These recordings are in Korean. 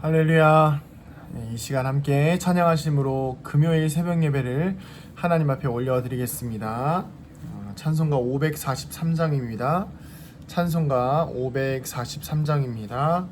할렐루야. 이 시간 함께 찬양하심으로 금요일 새벽 예배를 하나님 앞에 올려드리겠습니다. 찬송가 543장입니다. 찬송가 543장입니다.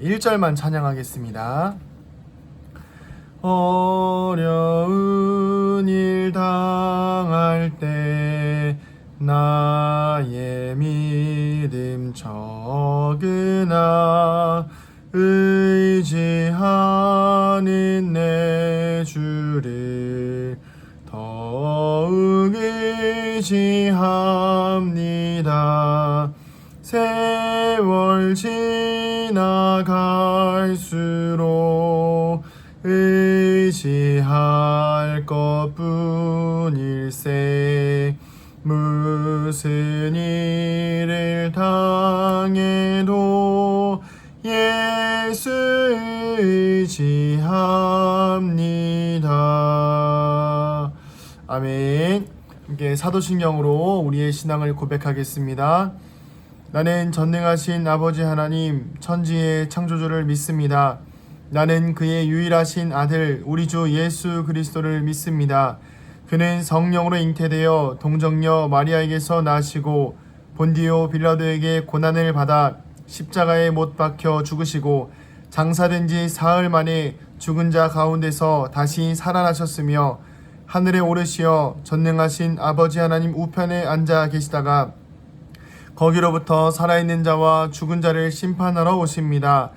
1절만 찬양하겠습니다. 어려운 일 당할 때 나의 믿음 적으나 의지하는 내 주를 더욱 의지합니다. 세월 지나갈수록 의지할 것뿐일세. 무슨 일을 당해도 예수 의지합니다. 아멘. 함께 사도신경으로 우리의 신앙을 고백하겠습니다. 나는 전능하신 아버지 하나님, 천지의 창조주를 믿습니다. 나는 그의 유일하신 아들 우리 주 예수 그리스도를 믿습니다. 그는 성령으로 잉태되어 동정녀 마리아에게서 나시고 본디오 빌라도에게 고난을 받아 십자가에 못 박혀 죽으시고 장사된 지 사흘 만에 죽은 자 가운데서 다시 살아나셨으며 하늘에 오르시어 전능하신 아버지 하나님 우편에 앉아 계시다가 거기로부터 살아있는 자와 죽은 자를 심판하러 오십니다.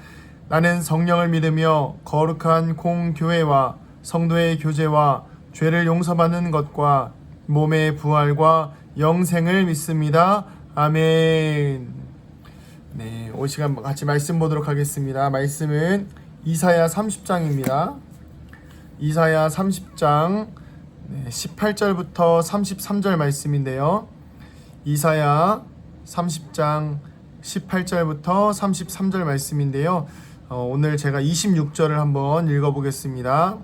나는 성령을 믿으며 거룩한 공교회와 성도의 교제와 죄를 용서받는 것과 몸의 부활과 영생을 믿습니다. 아멘. 네, 이 시간 같이 말씀 보도록 하겠습니다. 말씀은 이사야 30장입니다. 이사야 30장 18절부터 33절 말씀인데요. 이사야 30장 18절부터 33절 말씀인데요. 오늘 제가 26절을 한번 읽어보겠습니다.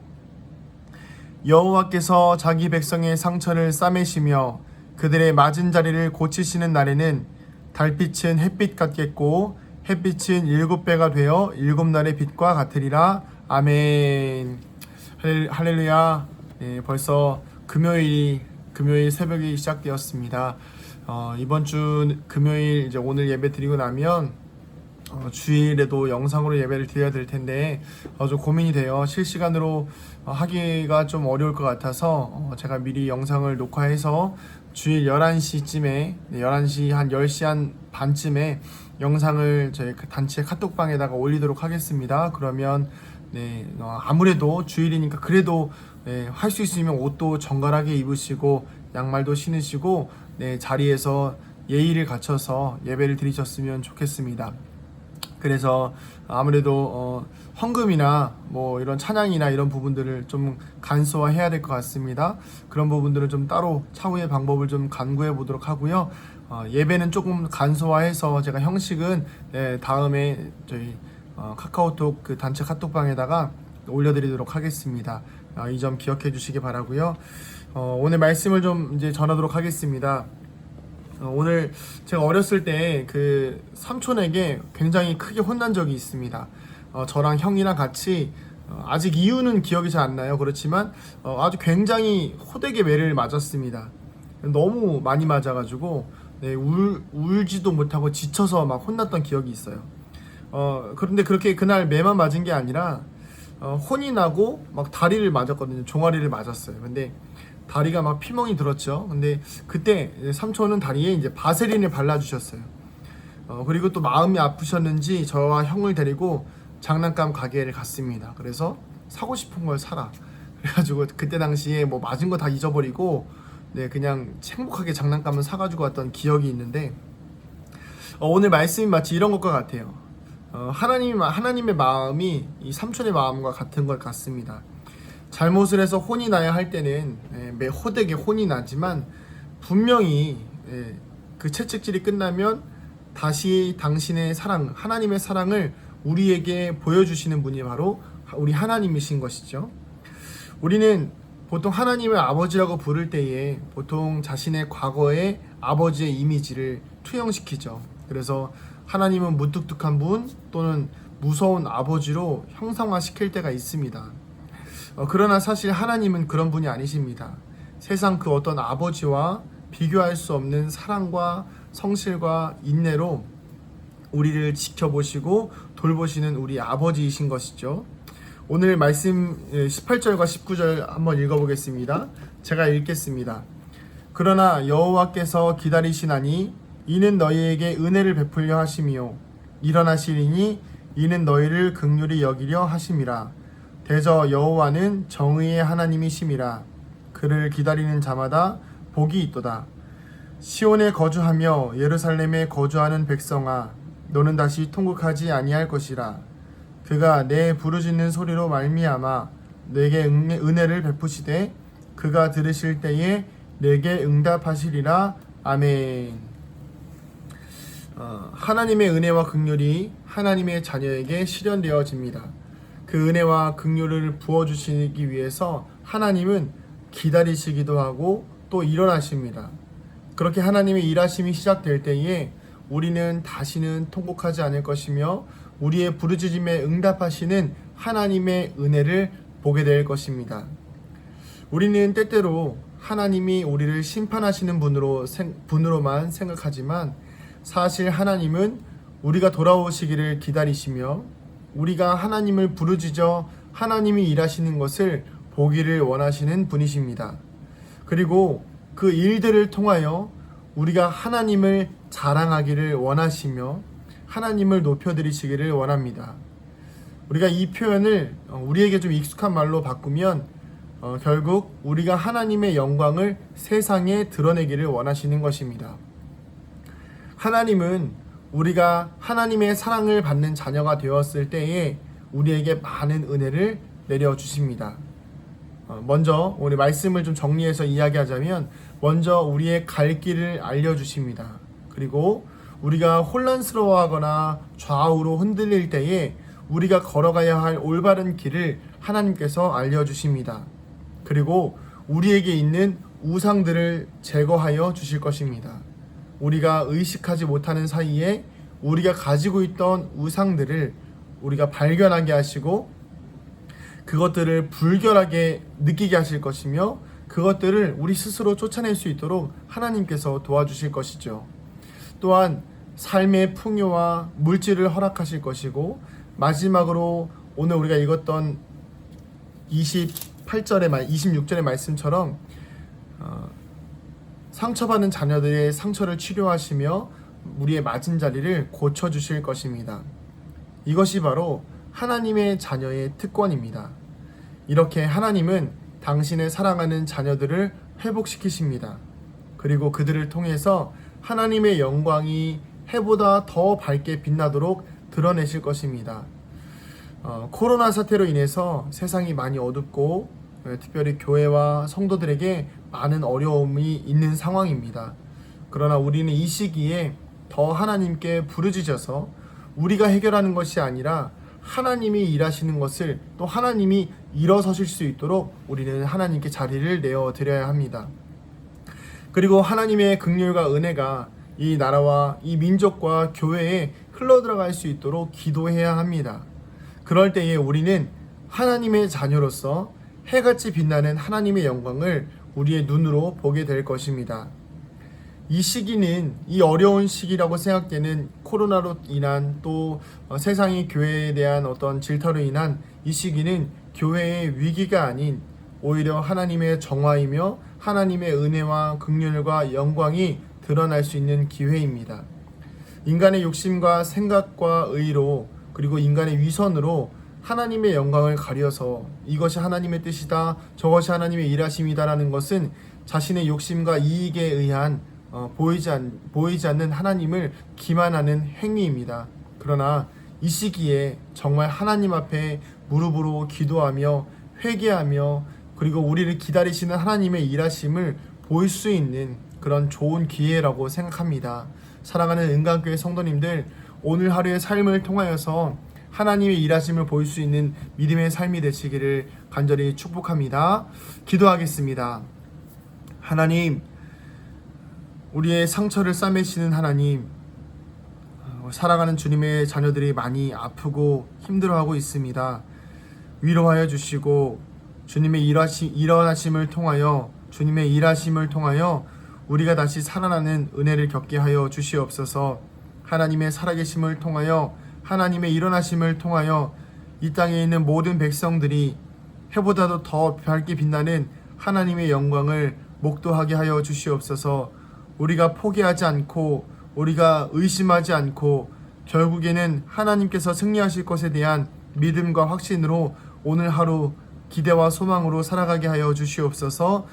여호와께서 자기 백성의 상처를 싸매시며 그들의 맞은 자리를 고치시는 날에는 달빛은 햇빛 같겠고 햇빛은 7배가 되어 7날의 빛과 같으리라. 아멘. 할렐루야. 네, 벌써 금요일 새벽이 시작되었습니다. 이번 주 금요일 이제 오늘 예배 드리고 나면 주일에도 영상으로 예배를 드려야 될 텐데 좀 고민이 돼요. 실시간으로 하기가 좀 어려울 것 같아서 제가 미리 영상을 녹화해서 주일 11시쯤에 11시 한 10시 한 반쯤에 영상을 저희 단체 카톡방에다가 올리도록 하겠습니다. 그러면 아무래도 주일이니까 그래도 할 수 있으면 옷도 정갈하게 입으시고 양말도 신으시고 자리에서 예의를 갖춰서 예배를 드리셨으면 좋겠습니다. 그래서 아무래도 헌금이나 뭐 이런 찬양이나 이런 부분들을 좀 간소화해야 될 것 같습니다. 그런 부분들은 좀 따로 차후의 방법을 좀 간구해 보도록 하고요. 예배는 조금 간소화해서 제가 형식은 다음에 저희 카카오톡 그 단체 카톡방에다가 올려드리도록 하겠습니다. 이 점 기억해 주시기 바라고요. 오늘 말씀을 좀 이제 전하도록 하겠습니다. 오늘 제가 어렸을 때 그 삼촌에게 굉장히 크게 혼난 적이 있습니다. 저랑 형이랑 같이 아직 이유는 기억이 잘 안 나요. 그렇지만 아주 굉장히 호되게 매를 맞았습니다. 너무 많이 맞아가지고 울지도 못하고 지쳐서 막 혼났던 기억이 있어요. 그런데 그렇게 그날 매만 맞은 게 아니라 혼이 나고 막 다리를 맞았거든요. 종아리를 맞았어요. 근데 다리가 막 피멍이 들었죠. 근데 그때 삼촌은 다리에 이제 바세린을 발라주셨어요. 그리고 또 마음이 아프셨는지 저와 형을 데리고 장난감 가게를 갔습니다. 그래서 사고 싶은 걸 사라. 그래가지고 그때 당시에 뭐 맞은 거 다 잊어버리고 그냥 행복하게 장난감을 사가지고 왔던 기억이 있는데 오늘 말씀이 마치 이런 것과 같아요. 하나님의 마음이 이 삼촌의 마음과 같은 것 같습니다. 잘못을 해서 혼이 나야 할 때는 호되게 혼이 나지만 분명히 그 채찍질이 끝나면 다시 당신의 사랑, 하나님의 사랑을 우리에게 보여주시는 분이 바로 우리 하나님이신 것이죠. 우리는 보통 하나님을 아버지라고 부를 때에 보통 자신의 과거의 아버지의 이미지를 투영시키죠. 그래서 하나님은 무뚝뚝한 분 또는 무서운 아버지로 형상화시킬 때가 있습니다. 그러나 사실 하나님은 그런 분이 아니십니다. 세상 그 어떤 아버지와 비교할 수 없는 사랑과 성실과 인내로 우리를 지켜보시고 돌보시는 우리 아버지이신 것이죠. 오늘 말씀 18절과 19절 한번 읽어보겠습니다. 제가 읽겠습니다. 그러나 여호와께서 기다리시나니 이는 너희에게 은혜를 베풀려 하심이요 일어나시리니 이는 너희를 긍휼히 여기려 하심이라. 대저 여호와는 정의의 하나님이심이라. 그를 기다리는 자마다 복이 있도다. 시온에 거주하며 예루살렘에 거주하는 백성아, 너는 다시 통곡하지 아니할 것이라. 그가 내 부르짖는 소리로 말미암아 내게 은혜를 베푸시되 그가 들으실 때에 내게 응답하시리라. 아멘. 하나님의 은혜와 긍휼이 하나님의 자녀에게 실현되어집니다. 그 은혜와 긍휼을 부어주시기 위해서 하나님은 기다리시기도 하고 또 일어나십니다. 그렇게 하나님의 일하심이 시작될 때에 우리는 다시는 통곡하지 않을 것이며 우리의 부르짖음에 응답하시는 하나님의 은혜를 보게 될 것입니다. 우리는 때때로 하나님이 우리를 심판하시는 분으로만 생각하지만 사실 하나님은 우리가 돌아오시기를 기다리시며 우리가 하나님을 부르짖어 하나님이 일하시는 것을 보기를 원하시는 분이십니다. 그리고 그 일들을 통하여 우리가 하나님을 자랑하기를 원하시며 하나님을 높여드리시기를 원합니다. 우리가 이 표현을 우리에게 좀 익숙한 말로 바꾸면 결국 우리가 하나님의 영광을 세상에 드러내기를 원하시는 것입니다. 하나님은 우리가 하나님의 사랑을 받는 자녀가 되었을 때에 우리에게 많은 은혜를 내려주십니다. 먼저 우리 말씀을 좀 정리해서 이야기하자면 먼저 우리의 갈 길을 알려주십니다. 그리고 우리가 혼란스러워하거나 좌우로 흔들릴 때에 우리가 걸어가야 할 올바른 길을 하나님께서 알려주십니다. 그리고 우리에게 있는 우상들을 제거하여 주실 것입니다. 우리가 의식하지 못하는 사이에 우리가 가지고 있던 우상들을 우리가 발견하게 하시고 그것들을 불결하게 느끼게 하실 것이며 그것들을 우리 스스로 쫓아낼 수 있도록 하나님께서 도와주실 것이죠. 또한 삶의 풍요와 물질을 허락하실 것이고 마지막으로 오늘 우리가 읽었던 26절의 말씀처럼 상처받은 자녀들의 상처를 치료하시며 우리의 맞은 자리를 고쳐주실 것입니다. 이것이 바로 하나님의 자녀의 특권입니다. 이렇게 하나님은 당신의 사랑하는 자녀들을 회복시키십니다. 그리고 그들을 통해서 하나님의 영광이 해보다 더 밝게 빛나도록 드러내실 것입니다. 코로나 사태로 인해서 세상이 많이 어둡고 특별히 교회와 성도들에게 많은 어려움이 있는 상황입니다. 그러나 우리는 이 시기에 더 하나님께 부르짖어서 우리가 해결하는 것이 아니라 하나님이 일하시는 것을 또 하나님이 일어서실 수 있도록 우리는 하나님께 자리를 내어드려야 합니다. 그리고 하나님의 긍휼과 은혜가 이 나라와 이 민족과 교회에 흘러들어갈 수 있도록 기도해야 합니다. 그럴 때에 우리는 하나님의 자녀로서 해같이 빛나는 하나님의 영광을 우리의 눈으로 보게 될 것입니다. 이 시기는 이 어려운 시기라고 생각되는 코로나로 인한 또 세상이 교회에 대한 어떤 질타로 인한 이 시기는 교회의 위기가 아닌 오히려 하나님의 정화이며 하나님의 은혜와 긍휼과 영광이 드러날 수 있는 기회입니다. 인간의 욕심과 생각과 의로 그리고 인간의 위선으로 하나님의 영광을 가려서 이것이 하나님의 뜻이다, 저것이 하나님의 일하심이다라는 것은 자신의 욕심과 이익에 의한 보이지 않는 하나님을 기만하는 행위입니다. 그러나 이 시기에 정말 하나님 앞에 무릎으로 기도하며 회개하며 그리고 우리를 기다리시는 하나님의 일하심을 볼 수 있는 그런 좋은 기회라고 생각합니다. 사랑하는 은강교회 성도님들, 오늘 하루의 삶을 통하여서 하나님의 일하심을 볼 수 있는 믿음의 삶이 되시기를 간절히 축복합니다. 기도하겠습니다. 하나님, 우리의 상처를 싸매시는 하나님, 살아가는 주님의 자녀들이 많이 아프고 힘들어하고 있습니다. 위로하여 주시고 주님의 일어나심을 통하여 주님의 일하심을 통하여 우리가 다시 살아나는 은혜를 겪게 하여 주시옵소서. 하나님의 살아계심을 통하여 하나님의 일어나심을 통하여 이 땅에 있는 모든 백성들이 해보다도 더 밝게 빛나는 하나님의 영광을 목도하게 하여 주시옵소서. 우리가 포기하지 않고 우리가 의심하지 않고 결국에는 하나님께서 승리하실 것에 대한 믿음과 확신으로 오늘 하루 기대와 소망으로 살아가게 하여 주시옵소서.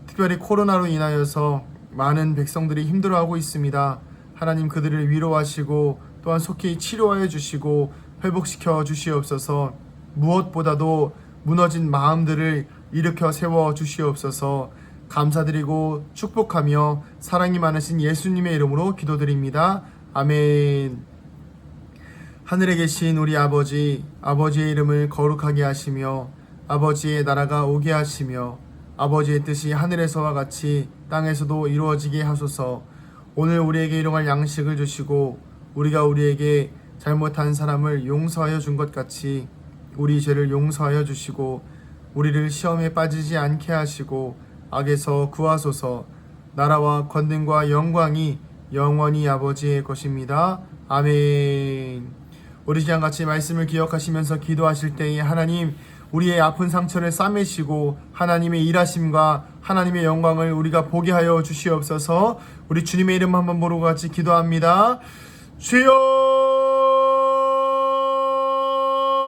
특별히 코로나로 인하여서 많은 백성들이 힘들어하고 있습니다. 하나님 그들을 위로하시고 또한 속히 치료하여 주시고 회복시켜 주시옵소서. 무엇보다도 무너진 마음들을 일으켜 세워 주시옵소서. 감사드리고 축복하며 사랑이 많으신 예수님의 이름으로 기도드립니다. 아멘. 하늘에 계신 우리 아버지, 아버지의 이름을 거룩하게 하시며 아버지의 나라가 오게 하시며 아버지의 뜻이 하늘에서와 같이 땅에서도 이루어지게 하소서. 오늘 우리에게 일용할 양식을 주시고 우리가 우리에게 잘못한 사람을 용서하여 준 것 같이 우리 죄를 용서하여 주시고 우리를 시험에 빠지지 않게 하시고 악에서 구하소서. 나라와 권능과 영광이 영원히 아버지의 것입니다. 아멘. 우리 시간 같이 말씀을 기억하시면서 기도하실 때에 하나님 우리의 아픈 상처를 싸매시고 하나님의 일하심과 하나님의 영광을 우리가 보게 하여 주시옵소서. 우리 주님의 이름 한번 부르고 같이 기도합니다. 주여